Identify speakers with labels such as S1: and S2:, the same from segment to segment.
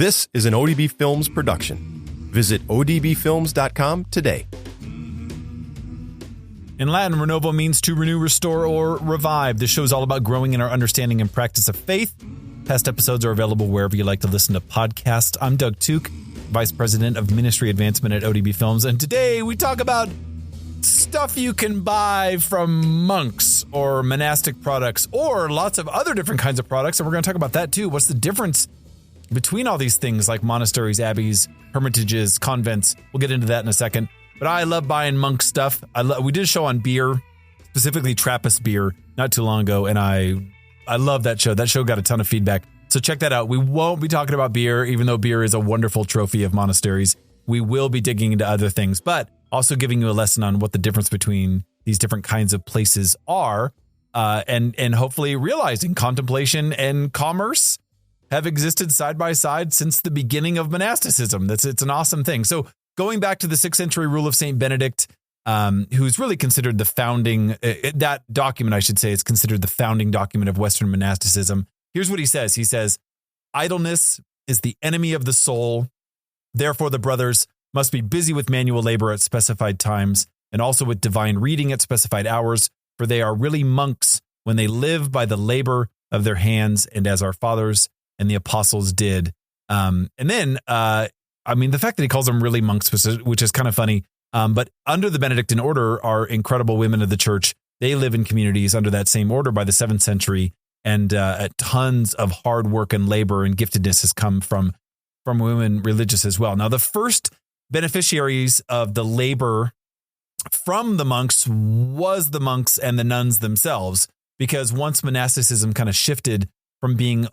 S1: This is an ODB Films production. Visit odbfilms.com today.
S2: In Latin, Renovo means to renew, restore, or revive. This show is all about growing in our understanding and practice of faith. Past episodes are available wherever you like to listen to podcasts. I'm Doug Tuke, Vice President of Ministry Advancement at ODB Films, and today we talk about stuff you can buy from monks or monastic products or lots of other different kinds of products, and we're going to talk about that too. What's the difference between all these things like monasteries, abbeys, hermitages, convents? We'll get into that in a second. But I love buying monk stuff. We did a show on beer, specifically Trappist beer, not too long ago, and I love that show. That show got a ton of feedback. So check that out. We won't be talking about beer, even though beer is a wonderful trophy of monasteries. We will be digging into other things, but also giving you a lesson on what the difference between these different kinds of places are, and hopefully realizing contemplation and commerce have existed side by side since the beginning of monasticism. It's an awesome thing. So going back to the 6th century rule of St. Benedict, who's really considered the founding, that document, I should say, is considered the founding document of Western monasticism. Here's what he says. He says, idleness is the enemy of the soul. Therefore, the brothers must be busy with manual labor at specified times and also with divine reading at specified hours, for they are really monks when they live by the labor of their hands, and as our fathers and the apostles did. And then, the fact that he calls them really monks, which is kind of funny. But under the Benedictine order are incredible women of the church. They live in communities under that same order by the 7th century. And tons of hard work and labor and giftedness has come from women religious as well. Now, the first beneficiaries of the labor from the monks was the monks and the nuns themselves, because once monasticism kind of shifted from being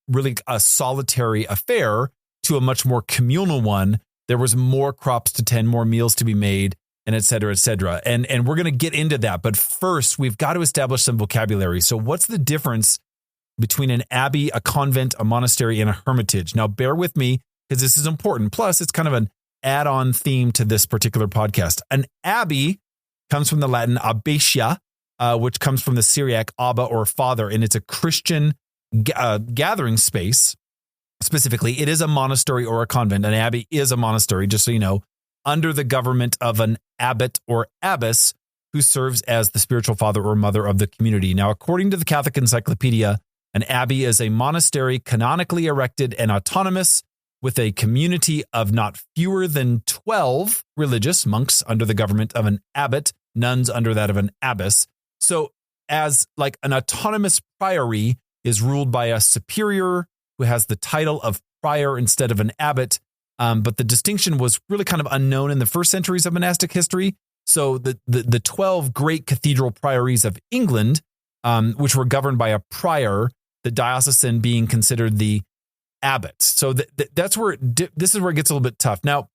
S2: really a solitary affair to a much more communal one, there was more crops to tend, more meals to be made, and et cetera, et cetera. And we're going to get into that. But first, we've got to establish some vocabulary. So what's the difference between an abbey, a convent, a monastery, and a hermitage? Now, bear with me, because this is important. Plus, it's kind of an add-on theme to this particular podcast. An abbey comes from the Latin abbatia, which comes from the Syriac abba, or father, and it's a Christian gathering space. Specifically, it is a monastery or a convent. An abbey is a monastery, just so you know, under the government of an abbot or abbess who serves as the spiritual father or mother of the community. Now, according to the Catholic Encyclopedia, an abbey is a monastery canonically erected and autonomous with a community of not fewer than 12 religious monks under the government of an abbot, nuns under that of an abbess. So as like an autonomous priory is ruled by a superior who has the title of prior instead of an abbot. But the distinction was really kind of unknown in the first centuries of monastic history. So the 12 great cathedral priories of England, which were governed by a prior, the diocesan being considered the abbot. So that's where this is where it gets a little bit tough. Now,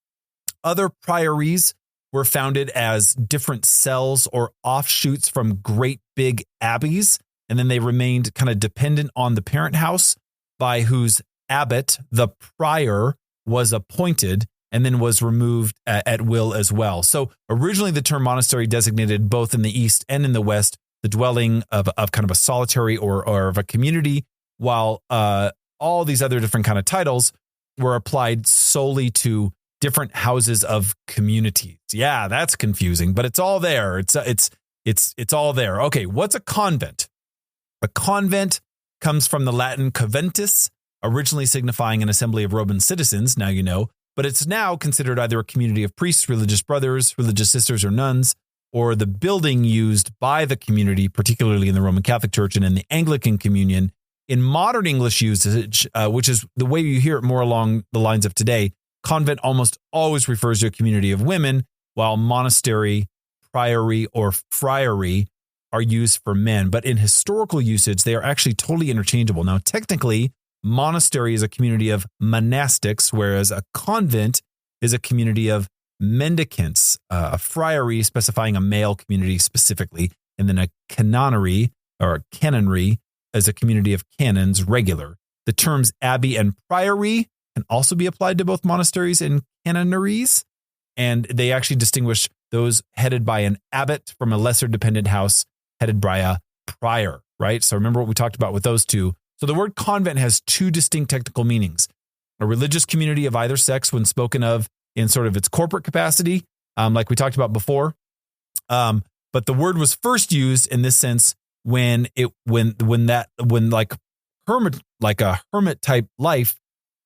S2: other priories were founded as different cells or offshoots from great big abbeys, and then they remained kind of dependent on the parent house, by whose abbot the prior was appointed and then was removed at will as well. So originally the term monastery designated both in the East and in the West the dwelling of kind of a solitary or of a community, while all these other different kind of titles were applied solely to different houses of communities. Yeah, that's confusing, but it's all there. It's all there. Okay, what's a convent? A convent comes from the Latin conventus, originally signifying an assembly of Roman citizens, now you know, but it's now considered either a community of priests, religious brothers, religious sisters, or nuns, or the building used by the community, particularly in the Roman Catholic Church and in the Anglican Communion. In modern English usage, which is the way you hear it more along the lines of today, convent almost always refers to a community of women, while monastery, priory, or friary are used for men. But in historical usage, they are actually totally interchangeable. Now, technically, monastery is a community of monastics, whereas a convent is a community of mendicants, a friary specifying a male community specifically, and then a canonry or a canonry as a community of canons, regular. The terms abbey and priory can also be applied to both monasteries and canoneries, and they actually distinguish those headed by an abbot from a lesser dependent house headed by a prior, right? So remember what we talked about with those two. So the word convent has two distinct technical meanings. a religious community of either sex when spoken of in sort of its corporate capacity, like we talked about before. But the word was first used in this sense when a hermit type life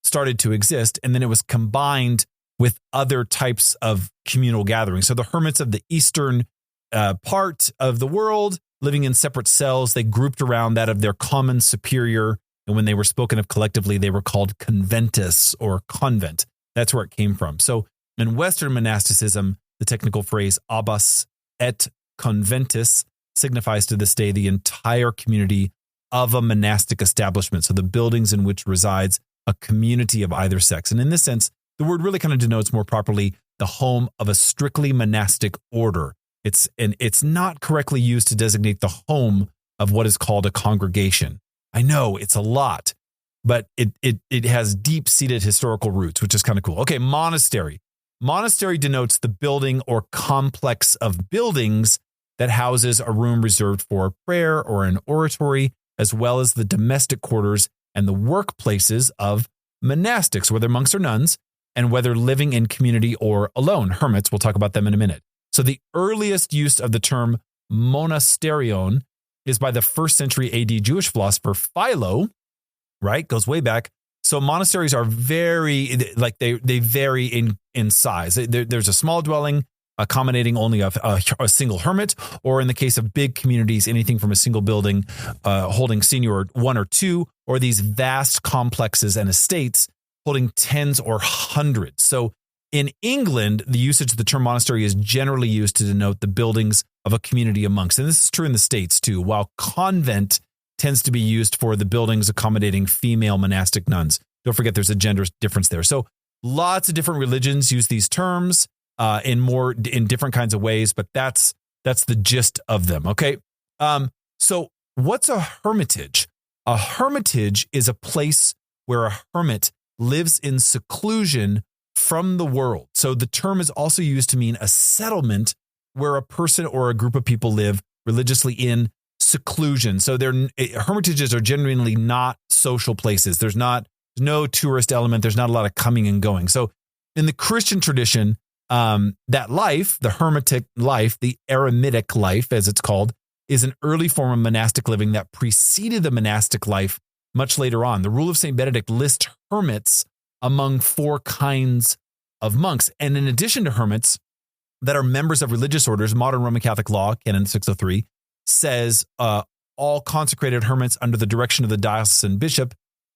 S2: started to exist, and then it was combined with other types of communal gatherings. So the hermits of the eastern part of the world, living in separate cells, they grouped around that of their common superior. And when they were spoken of collectively, they were called conventus or convent. That's where it came from. So in Western monasticism, the technical phrase abbas et conventus signifies to this day the entire community of a monastic establishment. So the buildings in which resides a community of either sex. And in this sense, the word really kind of denotes more properly the home of a strictly monastic order. It's not correctly used to designate the home of what is called a congregation. I know it's a lot, but it has deep-seated historical roots, which is kind of cool. Okay, monastery. Monastery denotes the building or complex of buildings that houses a room reserved for prayer or an oratory, as well as the domestic quarters and the workplaces of monastics, whether monks or nuns, and whether living in community or alone. Hermits, we'll talk about them in a minute. So the earliest use of the term monasterion is by the 1st century AD Jewish philosopher Philo, right? Goes way back. So monasteries are very, like they vary in size. There's a small dwelling accommodating only a single hermit, or in the case of big communities, anything from a single building holding senior one or two, or these vast complexes and estates holding tens or hundreds. So in England, the usage of the term monastery is generally used to denote the buildings of a community of monks. And this is true in the States too, while convent tends to be used for the buildings accommodating female monastic nuns. Don't forget there's a gender difference there. So lots of different religions use these terms in different kinds of ways, but that's the gist of them. Okay. So what's a hermitage? A hermitage is a place where a hermit lives in seclusion from the world. So the term is also used to mean a settlement where a person or a group of people live religiously in seclusion. So hermitages are genuinely not social places. There's no tourist element. There's not a lot of coming and going. So in the Christian tradition, that life, the hermitic life, the eremitic life, as it's called, is an early form of monastic living that preceded the monastic life much later on. The Rule of St. Benedict lists hermits among 4 kinds of monks. And in addition to hermits that are members of religious orders, modern Roman Catholic law, Canon 603, says all consecrated hermits under the direction of the diocesan bishop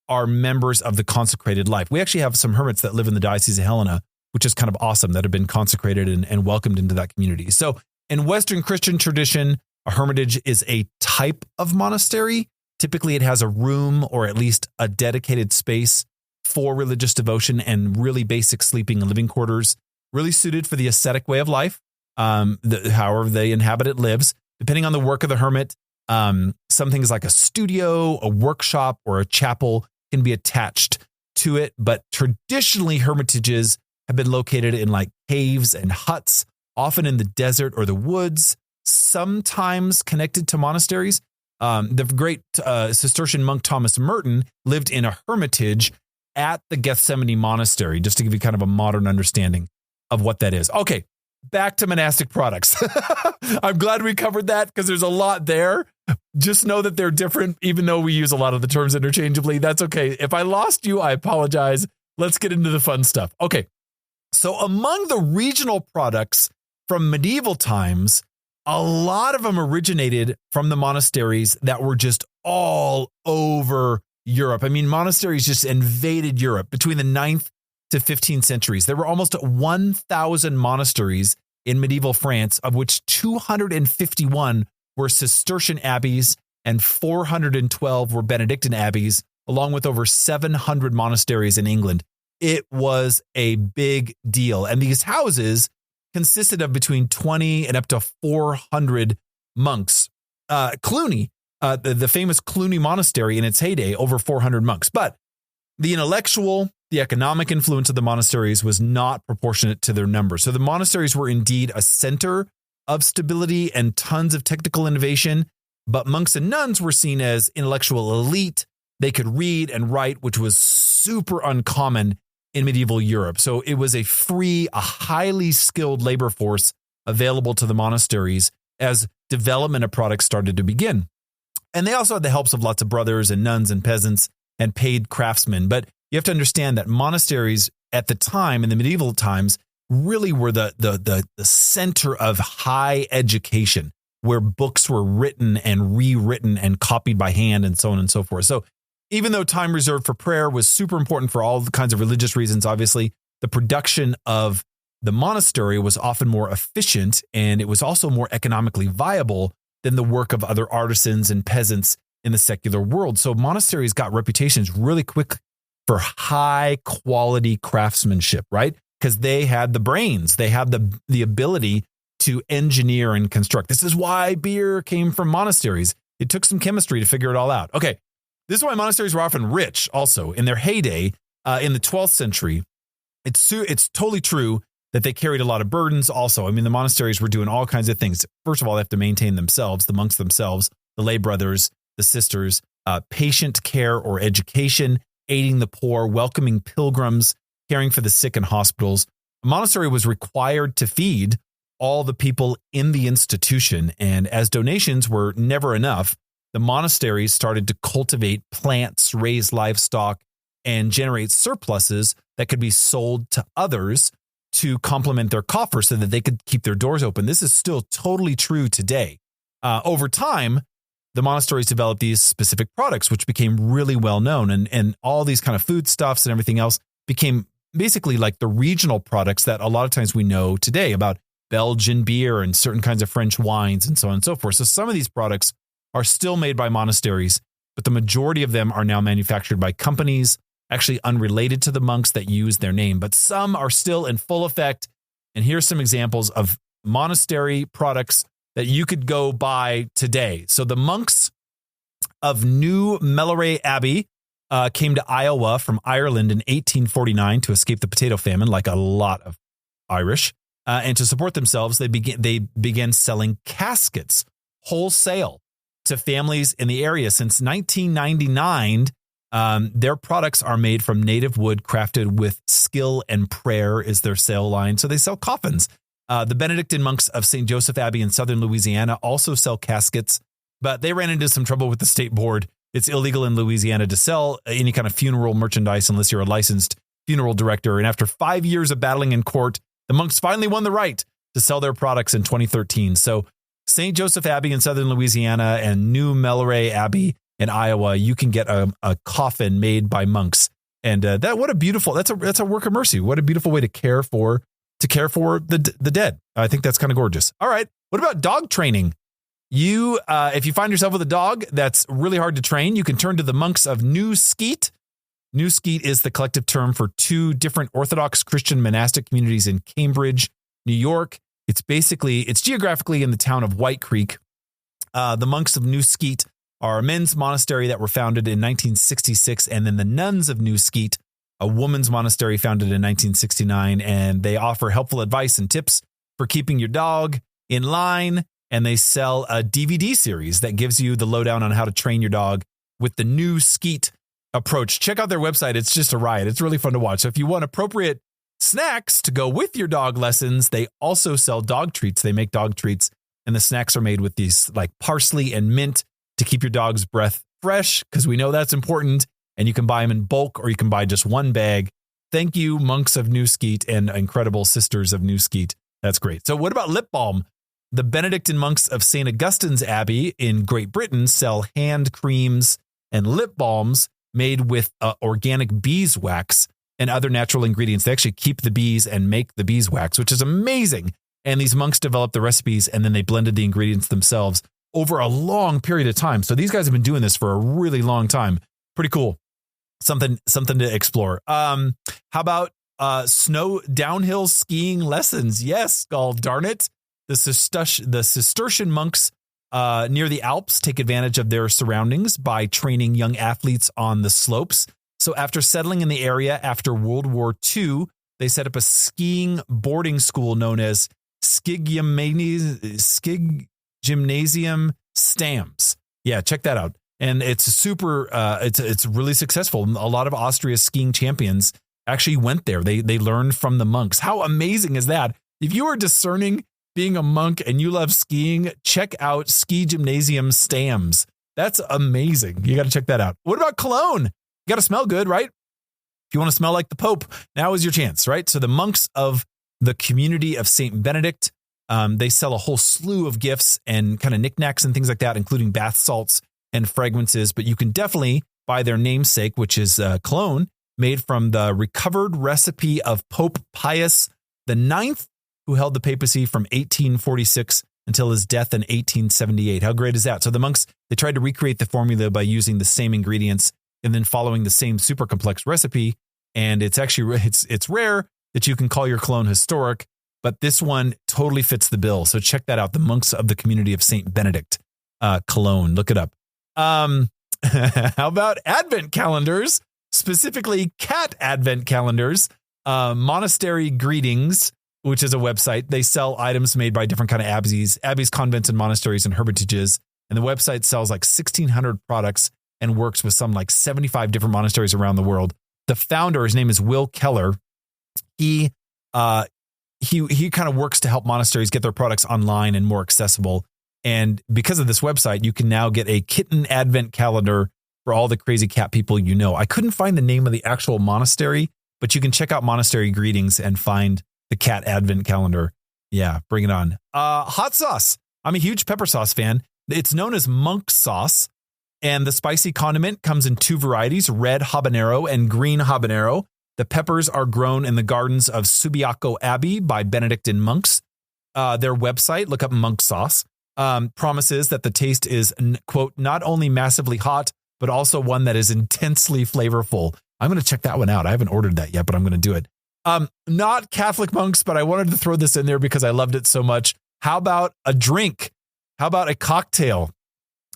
S2: are members of the consecrated life. We actually have some hermits that live in the Diocese of Helena, which is kind of awesome, that have been consecrated and welcomed into that community. So in Western Christian tradition, a hermitage is a type of monastery. Typically, it has a room or at least a dedicated space for religious devotion and really basic sleeping and living quarters, really suited for the ascetic way of life, however the inhabitant lives. Depending on the work of the hermit, some things like a studio, a workshop, or a chapel can be attached to it. But traditionally, hermitages have been located in like caves and huts, often in the desert or the woods, sometimes connected to monasteries. The great Cistercian monk Thomas Merton lived in a hermitage at the Gethsemane Monastery, just to give you kind of a modern understanding of what that is. Okay, back to monastic products. I'm glad we covered that because there's a lot there. Just know that they're different, even though we use a lot of the terms interchangeably. That's okay. If I lost you, I apologize. Let's get into the fun stuff. Okay, so among the regional products from medieval times, a lot of them originated from the monasteries that were just all over Europe. I mean, monasteries just invaded Europe between the 9th to 15th centuries. There were almost 1,000 monasteries in medieval France, of which 251 were Cistercian abbeys and 412 were Benedictine abbeys, along with over 700 monasteries in England. It was a big deal. And these houses consisted of between 20 and up to 400 monks. Cluny, the famous Cluny Monastery in its heyday, over 400 monks. But the intellectual, the economic influence of the monasteries was not proportionate to their number. So the monasteries were indeed a center of stability and tons of technical innovation, but monks and nuns were seen as intellectual elite They could read and write, which was super uncommon in medieval Europe. So it was a highly skilled labor force available to the monasteries as development of products started to begin. And they also had the helps of lots of brothers and nuns and peasants and paid craftsmen. But you have to understand that monasteries at the time, in the medieval times, really were the center of high education, where books were written and rewritten and copied by hand and so on and so forth. So even though time reserved for prayer was super important for all the kinds of religious reasons, obviously, the production of the monastery was often more efficient, and it was also more economically viable than the work of other artisans and peasants in the secular world. So monasteries got reputations really quick for high quality craftsmanship, right? Because they had the brains, they had the ability to engineer and construct. This is why beer came from monasteries. It took some chemistry to figure it all out. Okay, this is why monasteries were often rich also in their heyday in the 12th century. It's totally true that they carried a lot of burdens also. I mean, the monasteries were doing all kinds of things. First of all, they have to maintain themselves, the monks themselves, the lay brothers, the sisters, patient care or education, aiding the poor, welcoming pilgrims, caring for the sick in hospitals. A monastery was required to feed all the people in the institution. And as donations were never enough, the monasteries started to cultivate plants, raise livestock, and generate surpluses that could be sold to others to complement their coffers so that they could keep their doors open. This is still totally true today. Over time, the monasteries developed these specific products, which became really well known. And all these kind of foodstuffs and everything else became basically like the regional products that a lot of times we know today about Belgian beer and certain kinds of French wines and so on and so forth. So some of these products are still made by monasteries, but the majority of them are now manufactured by companies actually unrelated to the monks that use their name, but some are still in full effect. And here's some examples of monastery products that you could go buy today. So the monks of New Melleray Abbey came to Iowa from Ireland in 1849 to escape the potato famine, like a lot of Irish. And to support themselves, they began selling caskets wholesale to families in the area. Since 1999, their products are made from native wood crafted with skill and prayer is their sale line. So they sell coffins. The Benedictine monks of St. Joseph Abbey in southern Louisiana also sell caskets, but they ran into some trouble with the state board. It's illegal in Louisiana to sell any kind of funeral merchandise unless you're a licensed funeral director. And after 5 years of battling in court, the monks finally won the right to sell their products in 2013. So St. Joseph Abbey in southern Louisiana and New Melleray Abbey in Iowa, you can get a coffin made by monks. And that's a work of mercy. What a beautiful way to care for the dead. I think that's kind of gorgeous. All right. What about dog training? If you find yourself with a dog that's really hard to train, you can turn to the monks of New Skeet. New Skeet is the collective term for two different Orthodox Christian monastic communities in Cambridge, New York. It's geographically in the town of White Creek. The monks of New Skeet are a men's monastery that were founded in 1966, and then the Nuns of New Skeet, a woman's monastery founded in 1969, and they offer helpful advice and tips for keeping your dog in line, and they sell a DVD series that gives you the lowdown on how to train your dog with the New Skeet approach. Check out their website. It's just a riot. It's really fun to watch. So if you want appropriate snacks to go with your dog lessons, they also sell dog treats. They make dog treats, and the snacks are made with these like parsley and mint to keep your dog's breath fresh, because we know that's important. And you can buy them in bulk, or you can buy just one bag. Thank you, monks of New Skeet and incredible sisters of New Skeet. That's great. So what about lip balm? The Benedictine monks of St. Augustine's Abbey in Great Britain sell hand creams and lip balms made with organic beeswax and other natural ingredients. They actually keep the bees and make the beeswax, which is amazing. And these monks developed the recipes, and then they blended the ingredients themselves over a long period of time. So these guys have been doing this for a really long time. Pretty cool. Something to explore. How about snow downhill skiing lessons? Yes, darn it. The Cistercian monks near the Alps take advantage of their surroundings by training young athletes on the slopes. So after settling in the area after World War II, they set up a skiing boarding school known as Skig Gymnasium Stams. Yeah, check that out. And it's super, it's really successful. A lot of Austria's skiing champions actually went there. They learned from the monks. How amazing is that? If you are discerning being a monk and you love skiing, check out Ski Gymnasium Stams. That's amazing. You got to check that out. What about cologne? You got to smell good, right? If you want to smell like the Pope, now is your chance, right? So the monks of the community of St. Benedict, they sell a whole slew of gifts and kind of knickknacks and things like that, including bath salts and fragrances. But you can definitely buy their namesake, which is cologne, made from the recovered recipe of Pope Pius IX, who held the papacy from 1846 until his death in 1878. How great is that? So the monks, they tried to recreate the formula by using the same ingredients and then following the same super complex recipe. And it's actually, it's rare that you can call your cologne historic, but this one totally fits the bill. So check that out. The monks of the community of St. Benedict cologne. Look it up. How about Advent calendars, specifically cat Advent calendars? Monastery Greetings, which is a website. They sell items made by different kind of abbeys, convents, and monasteries and hermitages. And the website sells like 1,600 products and works with some like 75 different monasteries around the world. The founder, his name is Will Keller. He kind of works to help monasteries get their products online and more accessible. And because of this website, you can now get a kitten Advent calendar for all the crazy cat people you know. I couldn't find the name of the actual monastery, but you can check out Monastery Greetings and find the cat Advent calendar. Yeah, bring it on. Hot sauce. I'm a huge pepper sauce fan. It's known as monk sauce, and the spicy condiment comes in two varieties, red habanero and green habanero. The peppers are grown in the gardens of Subiaco Abbey by Benedictine monks. Their website, look up monk sauce, promises that the taste is, quote, not only massively hot, but also one that is intensely flavorful. I'm going to check that one out. I haven't ordered that yet, but I'm going to do it. Not Catholic monks, but I wanted to throw this in there because I loved it so much. How about a drink? How about a cocktail?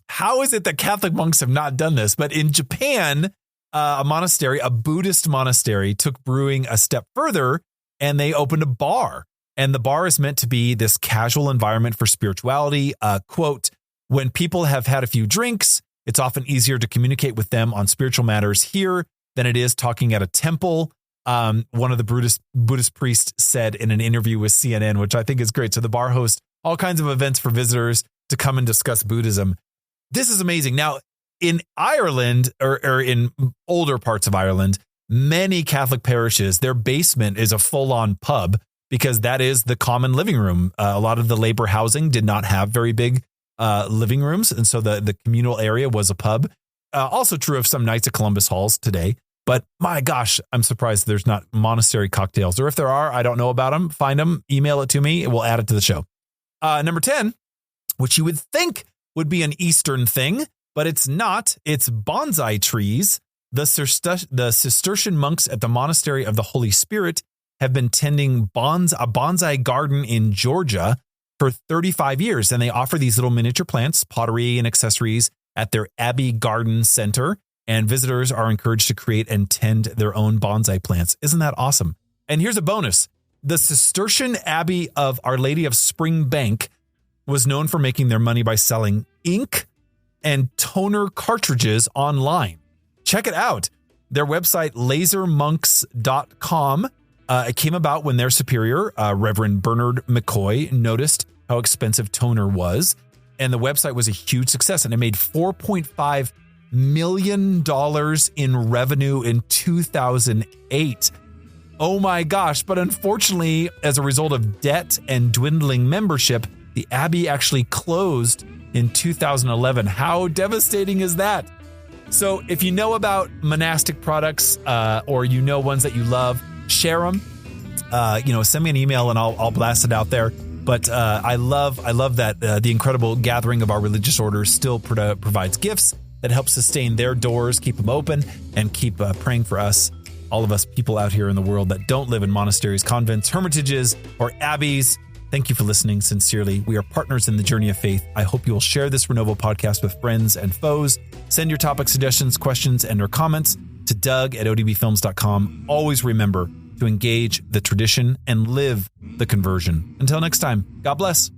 S2: How is it that Catholic monks have not done this? But in Japan, a monastery, a Buddhist monastery, took brewing a step further and they opened a bar. And the bar is meant to be this casual environment for spirituality. Quote, when people have had a few drinks, it's often easier to communicate with them on spiritual matters here than it is talking at a temple. One of the Buddhist priests said in an interview with CNN, which I think is great. So the bar hosts all kinds of events for visitors to come and discuss Buddhism. This is amazing. Now, in Ireland or in older parts of Ireland, many Catholic parishes, their basement is a full-on pub because that is the common living room. A lot of the labor housing did not have very big living rooms. And so the communal area was a pub. Also true of some Knights of Columbus halls today. But my gosh, I'm surprised there's not monastery cocktails. Or if there are, I don't know about them. Find them, email it to me. We'll add it to the show. Number 10, which you would think would be an Eastern thing, but it's not. It's bonsai trees. The Cistercian monks at the Monastery of the Holy Spirit have been tending a bonsai garden in Georgia for 35 years. And they offer these little miniature plants, pottery, and accessories at their Abbey Garden Center. And visitors are encouraged to create and tend their own bonsai plants. Isn't that awesome? And here's a bonus. The Cistercian Abbey of Our Lady of Spring Bank was known for making their money by selling ink and toner cartridges online. Check it out. Their website, lasermonks.com, it came about when their superior, Reverend Bernard McCoy, noticed how expensive toner was. And the website was a huge success, and it made $4.5 million in revenue in 2008. Oh my gosh. But unfortunately, as a result of debt and dwindling membership, the Abbey actually closed in 2011. How devastating is that? So if you know about monastic products or you know ones that you love, share them. Send me an email and I'll blast it out there. But I love that the incredible gathering of our religious orders still provides gifts that help sustain their doors, keep them open, and keep praying for us, all of us people out here in the world that don't live in monasteries, convents, hermitages, or abbeys. Thank you for listening. Sincerely, we are partners in the journey of faith. I hope you will share this Renovo podcast with friends and foes. Send your topic suggestions, questions, and or comments to doug@odbfilms.com. Always remember to engage the tradition and live the conversion. Until next time, God bless.